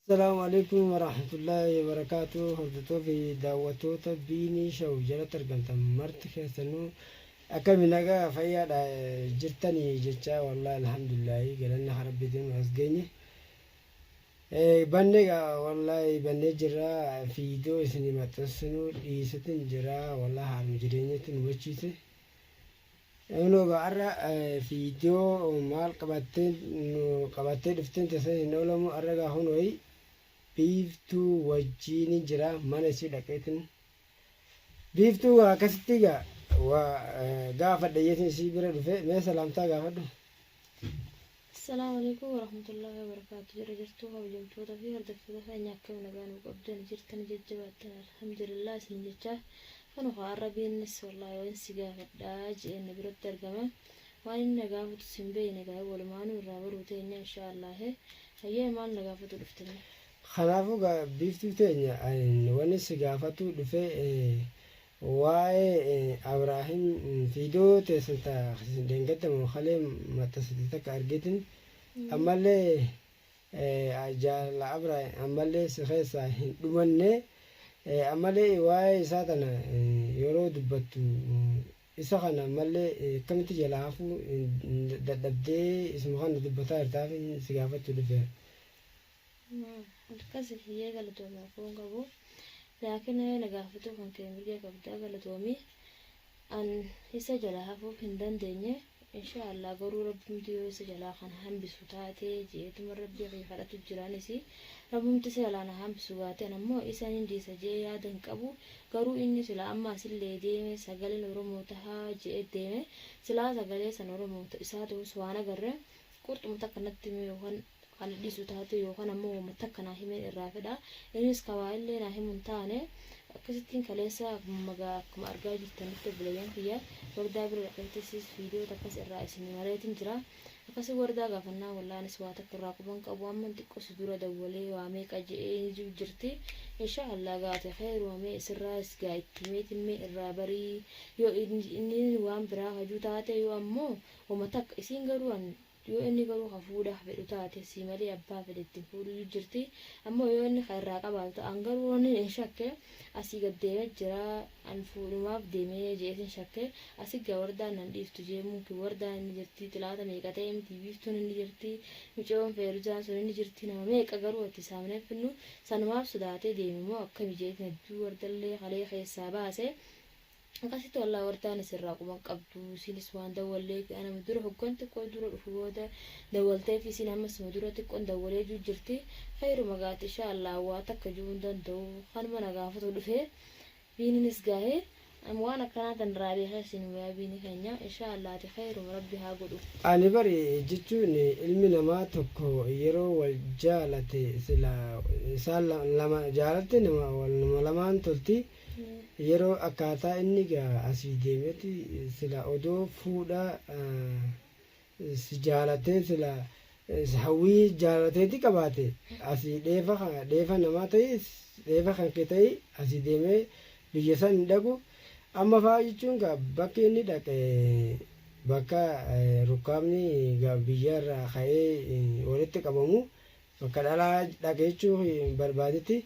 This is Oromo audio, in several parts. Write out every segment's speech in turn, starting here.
السلام عليكم ورحمة الله وبركاته. هردتو في دعوتو تبيني شو جرى ترجمت مرت كيسنو أكمل نجا فيا جرتني جتة والله الحمد لله قالنا حربي دين أسجني بنيجا والله بنيجرا فيديو سينما تسنو يستن جرا والله حرم جرينة وشيته إنه بعرّ فيديو مال قبتين دفتين تسنين نولمو أرجع هون biiftuu wajjiin jira mana isii dhaqeetin biiftuu akkasitti gaafa dhayyeetin isii bira dhufe mee salaamtaa gaafadhu. Assalamu alaikum warahmatullahi wabarakatuh. Jirtu hojjetoota fi hordoftoota keenya akkam nagaan qabdan jirtan jajjabaattan alhamdulillah isin jecha kan arabiinis wallahi waan si gaafadhaa jeen biratti argama waan inni gaafatu sin beeyne gaa walumaan irraa baruu teenya insha Allah hayyee maal nagaafatu dhuftani. Kanaafuu biiftuu teenya wanni si gaafatu dhufe waa'ee Abraahim fiidiyoo teessan deengadamu halee maxxansite takka argitin ammallee jaala Abraahim ammallee si keessaa hin dhumanne ammallee waa'ee isaa tana yeroo dubbattu isa kana ammallee akkamitti jala hafuu dadhabdee isuma kana dubbataa jirtaaf si gaafachuu dhufe. Akkasii hiyyee galatoomaa foon qabu laakiin nagaafatu kan keemirgee qabdaa galatoomi an isa jalaa hafuuf hin dandeenye inshaallah garuu rabbumti yoo isa jalaa kan hambisu taatee jeetuma rabbii fi kadhatu jiraanis rabbumti isa jalaa na hambisu gaate ammoo isa hindi isa jee yaadan qabu garuu inni sila amma asillee deeme sagaleen oromoo tahaa jee deeme silaa sagalee san oromoo isaa ta'us waan agarre qurxuma takka natti yookaan kan dhiisu taate yookaan ammoo uummata kana himee irraa fedha innis kawaayillee na himuun taane akkasittiin kaleessa magaa akkuma argaa jirtanitti bilayyan kiyya wardaa bira dhaqeettis viidiyoo takkas irraa isin mareetin jira akkasii wardaa gaafannaa wallaanis waa takka irraa quban qabu amma xiqqoo dura dawwalee waa meeqa je'ee jirti inshaallah gaate khairu mee sirraas gaayittimeetimee irraa barii yoo inni waan biraa hajuu taate yoo ammoo uummata isiin garuu yoo inni garuu hafuudhaaf fedhu taate si malee abbaa fedhetti fuudhuu jirti ammoo yoo inni irraa qabaatu an garuu inni hin shakke asii gad deemee jira an fuudhumaaf deemee jeetin shakke asii gaa wardaan nan dhiiftu jeemuun ki wardaan inni jirti xilaata meeqa ta'e miti biiftuun inni jirti micoon feerujaan sun inni jirti nama meeqa garuu itti saamnee finnu sanumaaf sodaatee deeme moo akkami jeetin hedduu wardallee halee keessaa baase. Akkasitti walaa wardaan isirraa quban qabdu isinis waan dawwallee ana dura hoggan xiqqoo dura dhufu booda dawwaltee fi isin ammas dura xiqqoon dawwalee jirti khairu magaati inshaallah waa takka jiruun danda'u kanuma nagaafatu dhufee biininis gaahee waan akkanaatiin raabee keessin waa biini keenya inshaallah ati khairu rabbi haa godhu. Ani bari jechuun ilmi namaa tokko yeroo wal jaalate sila isaan lama jaalatte nama lamaan tolti. Yeroo akkaataa inni asii deemeeti sila odoo fuudhaa si jaalatee sila hawwii jaalateeti qabaate asii dheefa namaa ta'e dheefa kan kee ta'e asii deemee biyya san hin dhaqu amma fa'aa jechuun bakki inni dhaqe bakka rukkaamni biyyarraa ka'ee walitti qabamu bakka dhalaa dhaqe jechuun barbaadetti.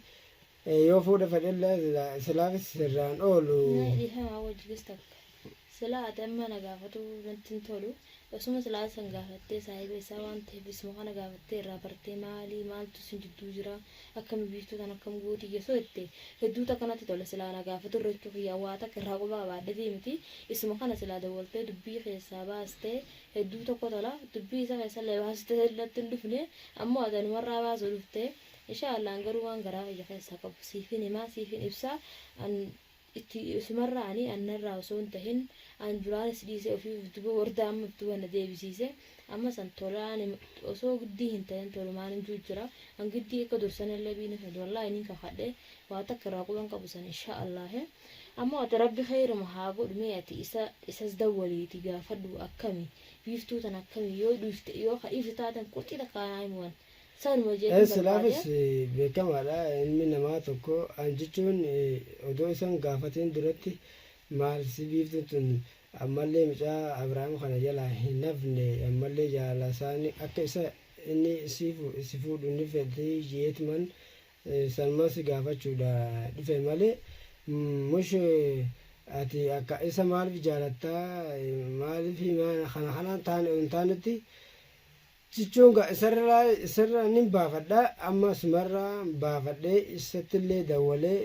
Yoo fuudha fedhillee silaafis sirraan oolu. Haa wajjis takka silaa ati amma na gaafatu wanti tolu osuma silaa san gaafattee saahiba isaa waan ta'eef isuma kana gaafattee irraa bartee maaltu sin jidduu jira akkam biiftuutaan akkam gootii geessoo jettee hedduu takkanatti tola silaa na gaafatu irra jechuuf waa takka irraa qubaa baadhatee miti isuma kana silaa dawwaltee dubbii keessaa baastee hedduu tokko tola dubbii isa keessallee baastee irratti hin dhufne ammoo adanumarraa baasuu dhuftee. Inshaallah garuu waan garaa ija keessaa qabu siifin himaa siifin ibsaa an itti isumarraa ani annarraa osoo hin tahin an duraanis dhiisee ofii duba wardaa amma itti wanna deebisiise amma san tolaan osoo giddii hin tahin tolumaan hin jira an giddii akka dursanillee biina fedhu wallaahi inni kakadhe waa takka irraa quban qabu san inshaallah ammoo ati rabbi khayruma haa godhu mee ati isas dawwaliiti gaafadhu akkami biiftuu tan akkami yoo dhiifte yoo kadhiifte taatan qurxii takkaanaa himuwan. Silaafis beekamaadha ilmi namaa tokko an jechuun odoo isaan gaafateen duratti maal si biiftuun tun ammallee mucaa Abrahaam kana jala hin hafne ammallee jaalala isaanii akka isa inni si fuudhu ni fedhii jeetuman salmas gaafachuudha dhufe malee mush ati akka isa maaliif jaalattaa maaliif kana kanaan taanetti jechuun isarraa nin baafadha amma sumarraa baafadhee isattillee dawwalee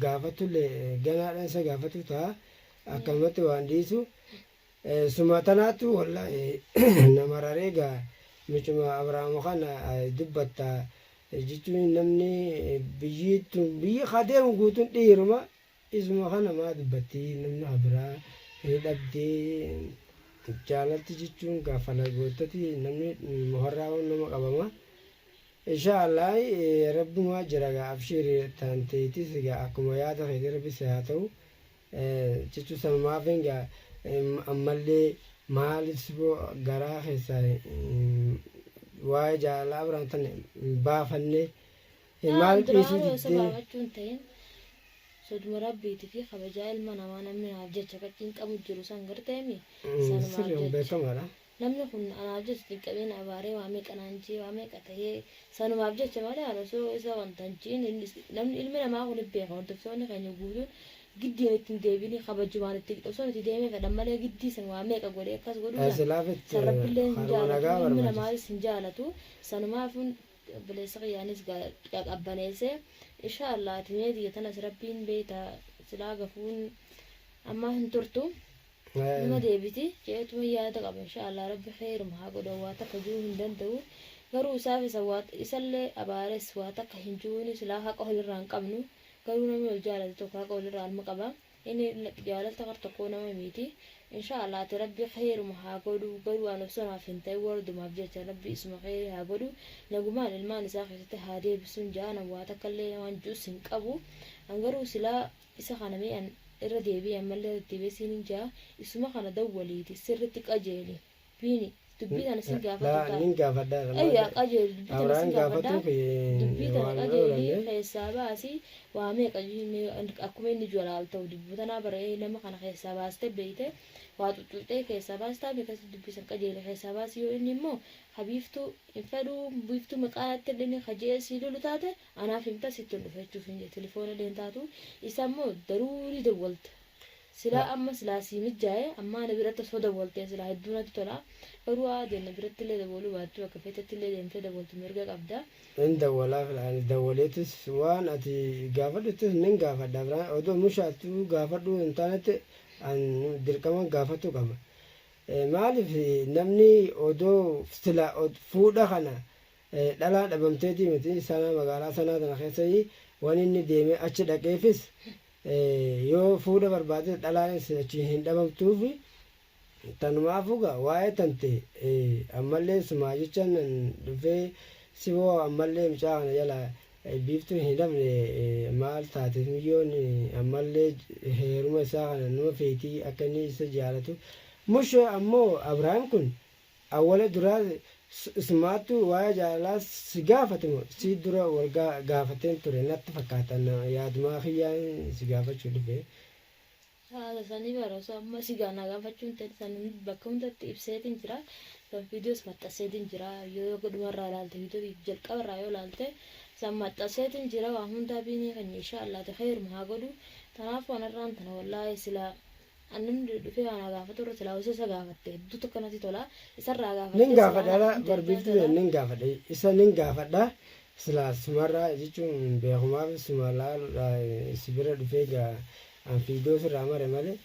gaafatullee ganaadhaan isa gaafatu ta'a akkamatti waan dhiisu suma tanaatu wallahi nama rareegaa michuma abrahaamu kana dubbatta jechuun namni biyyi kadeemu guutuun dhiiruma isuma kana maa dubbatti namni abiraa dhabdee jaalatti jechuun gaafala goottati namni muharraa nama qabama inshaallah rabbumaa jira gaa abshiiri taanteetis gaa akkuma yaada keetii rabbis haa ta'u jechuun sanumaafin gaa ammallee maaliif garaa keessaa waa'ee jaalalaa biraan tan baafanne maal dhiisuu diddee soduma rabbiitii fi kabajaa ilma namaa namni naaf jecha qaccin qabu jiru san garteemi sirriin beekamaadha namni kun anaaf jecha xiqqabeen abaaree waa meeqa naanjee waa meeqa tahee sanumaaf jecha malee alasoo isa wanta hinjiin namni ilmi namaa kun beeka hordoftoonni keenya guutuun giddiin ittiin deebiin kabajumaan itti osoo itti deemee fedhan malee giddii san waa meeqa godhee akkas godhuudha san rabbiillee hin jaalatu ilmi namaanis hin jaalatu sanumaafuun bileessa qiyyaanis qabbaneessee inshaallah timee biyya tanas rabbiin beeta silaa gafuun amma hin turtu nama deebiti jeetuma yaada qaba inshaallah rabbi khayruma haa godhu waa takka juu hin danda'u garuu isaaf isallee abaares waa takka hin juuni silaa haqa walirraa hin qabnu garuu namni wal jaalate tokko haqa walirraa ilma qaba inni jaalalta qar tokkoo nama miti inshaallah ati rabbi khayruma haa godhu garuu waan obsonaaf hin ta'e wardumaaf jecha rabbi isuma khayri haa godhu nagumaan ilmaan isaa keessatti haa deebisuun jaana waa takkallee waan juus hin qabu garuu silaa isa kana mi'an irra deebi'an mallee deebisiin hin jaa isuma kana dawwaliiti sirritti qajeeli biini dubbii tana sin gaafatu nin gaafadha ayya qajeeli dubbii tana sin gaafadha dubbii tana waan qajeeli keessaa baasi waa meeqa akkuma inni jalaal ta'u dubbii tana baree nama kana keessaa baaste beeyte waa xuxuxee keessaa baastaa beekas dubbii san qajeeli keessaa baasi yoo inni immoo habiiftuu hin fedhuu biiftuu maqaatti dhini kajeesii lolu taate anaaf himta sitti hin dhufechuuf hin jee telefoona deentaatu isa immoo daruurii dawwalta silaa amma silaa sii mijjaa'e amma ana biratti osoo dawwaltee silaa hedduu natti tola garuu adeemna biratti illee dawwaluu baattuu akka feetetti illee deemtee dawwaltu mirga qabda in dawwalaaf dawwaleetis waan ati gaafadhutis nin gaafadha biraan odoo mushaattuu gaafadhuu hin taanetti dirqama gaafatu qaba maaliif namni odoo sila fuudha kana dhalaa dhabamteetii miti sana magaalaa sanaa tana keessa waan inni deeme achi dhaqeefis yoo fuudha barbaade dhalaanis achi hin dhabamtuuf tanumaafu gaa waa'ee tante ammallee sumaa jechaan dhufee siboo ammallee mucaa kana jala biiftuu hin dhabne maal taate miyyoon ammallee heeruma isaa kana nama feetii akka inni isa jaalatu mushe ammoo abrahaam kun awwala duraa sumaattu waa'ee jaalalaa si gaafatamu si dura wal gaafateen ture natti fakkaatan yaadumaa kiyyaan si gaafachuu dhufe haala sanii baroosa amma si gaana gaafachuun ta'e sanin bakka hundatti ibseetiin jira viidiyoos maxxanseetiin jira yoo godhumarraa ilaalte viidiyoo jalqabarraa yoo ilaalte san maxxanseetiin jira waa hundaa biinii kan inshaallah khayruma haa godhu tanaaf wanarraan tana wallaahi silaa annan dhufee ana gaafatu irra silaa isa gaafatte hedduu tokkanatti tola isarraa gaafatte nin gaafadha barbiiftu nin gaafadha isa nin gaafadha silaa sumarraa jechuun beekumaaf suma laaluudha sibira dhufee gaa anfiidoo sirraa mare malee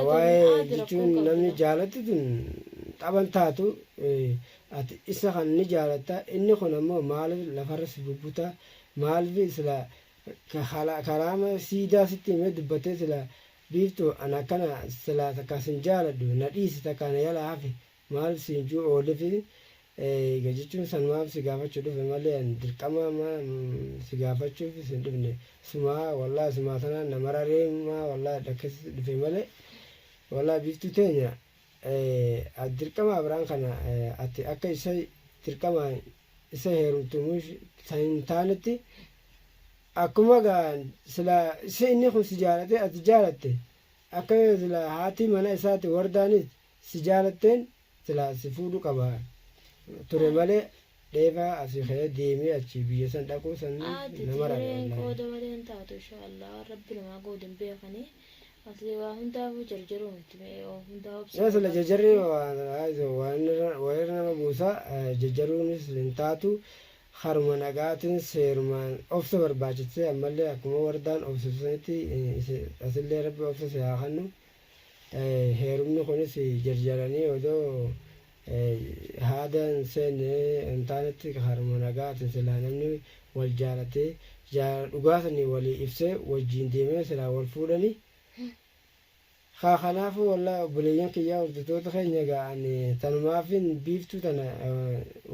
waa'ee jechuun namni jaalatti tun qaban taatu ati isa kan ni jaalatta inni kun ammoo maaliif lafarra si bubbuta maaliif sila karaama siidaa sitti himee dubbatee sila biiftuu ana akkana sila takka sin jaaladhu na dhiisi takka na yala hafe maaliif siin juu oolifi jechuun sanumaaf si gaafachuu dhufe malee dirqama si gaafachuuf sin dhufne sumaa wallaa sumaa tanaan nama rareemaa wallaa dhakkas dhufe malee wallaa biiftuu teenya dirqama abraan kana ati akka isa dirqama isa heerumtumuu hin taanetti akkuma gaa sila isa inni kun si jaalate ati jaalatte akka sila haati mana isaati wardaanis si jaalatteen sila si fuudhu qaba ture malee dheefaa asii ka'ee deemee achi biyya san dhaquu san Ati nama rabe tireen wallaahi. qooda malee taatu inshaallah rabbi namaa godhin beekanii asii waa hundaafuu jarjaruu miti hundaa Nama sila obsa jajjarri waan nama buusa jajjaruunis hin taatu haruma nagaatiin seerumaan obsa barbaachise ammallee akkuma wardaan obsisanitti asillee rabbi obsa si haa kennu. Heerumni kunis jarjaranii odoo haadaan seenne hin taanetti haruma nagaatiin silaa namni wal jaalatee dhugaasanii walii ibsee wajjin deemee silaa wal fuudhanii. Kanaafuu wallaahi obboleeyyan kiyyaa hordoftoota keenya ga'an tanumaafin biiftuu tana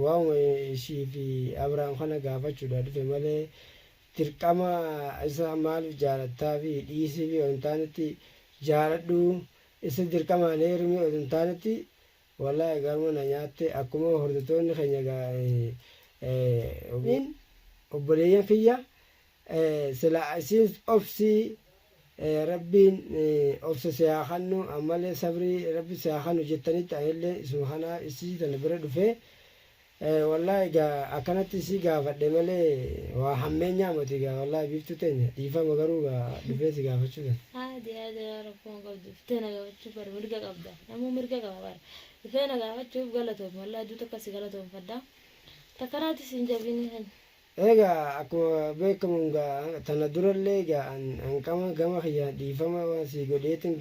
waa'uma ishii fi Abrahaam kana gaafachuudha dhufe malee dirqama isa maaliif jaalattaa fi dhiisii fi hin taanetti jaaladhu isa dirqamaan heerumii hin taanetti wallaahi garuma na nyaatte akkuma hordoftoonni keenya ga'an obboleeyyan kiyya sila isiin obsii rabbiin obsa siyaa kennu ammallee sabrii rabbi siyaa kennu jettanitti anillee isuma kanaa isii tana bira dhufee wallaahi akkanatti isii gaafadhe malee waa hammeenyaa miti wallaahi biiftuu teenya dhiifama garuu dhufee si gaafachuu tan. Haadhi yaa rakkoon qabdu dhuftee na gaafachuuf bara mirga qabda namuu mirga qaba bara dhufee na gaafachuuf galatoom wallaahi duuta akkasi galatoomfadha takkanaatti siin jabini. Egaa akkuma beekamu tana durallee egaa hanqama gama kiyyaan dhiifama waan si godheetin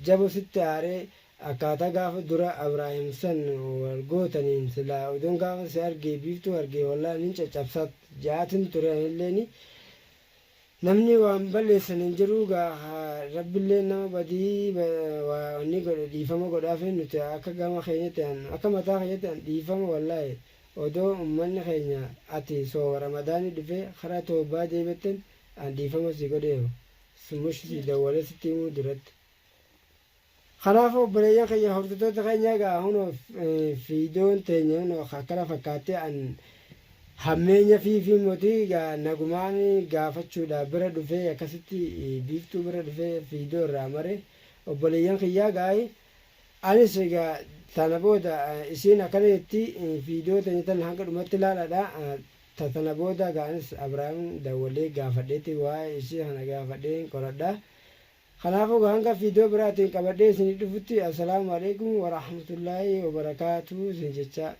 jabu sitti aaree akkaataa gaafa dura Abrahaam san wal gootaniin silaa odoon gaafa si argee biiftuu argee wallaahi nin caccabsaa jaatin ture anilleeni namni waan balleessan hin jiru rabbillee nama badii wanni godhe dhiifama godhaafe nuti akka gama keenyatti akka mataa keenyatti dhiifama wallaahi. Odoo uummanni keenya ati soo ramadaanii dhufee karaa toobaa deebi'etten dhiifama si godheeru sumush si dawwalee sitti himuu duratti. Kanaafuu obboleeyyan keenya hordoftoota keenya egaa hunoo fiidiyoon teenya hunoo akkana fakkaattee hammeenya fiifii mootii nagumaan gaafachuudhaaf bira dhufee akkasitti biiftuu bira dhufee fiidiyoo irraa mare obboleeyyan kiyyaa gaa'ee anis egaa tana booda isiin akkanaatti fiidiyoo teenya tan hanga dhumatti ilaaladha. Tana booda gaanis Abrahaam dawwalee gaafadheetti waa'ee ishii kana gaafadhee qoradha. Kanaafuu hanga fiidiyoo biraatiin qabadhee isin dhufutti assalaamu alaikum warahmatullaahi wabarakaatuh isin jecha.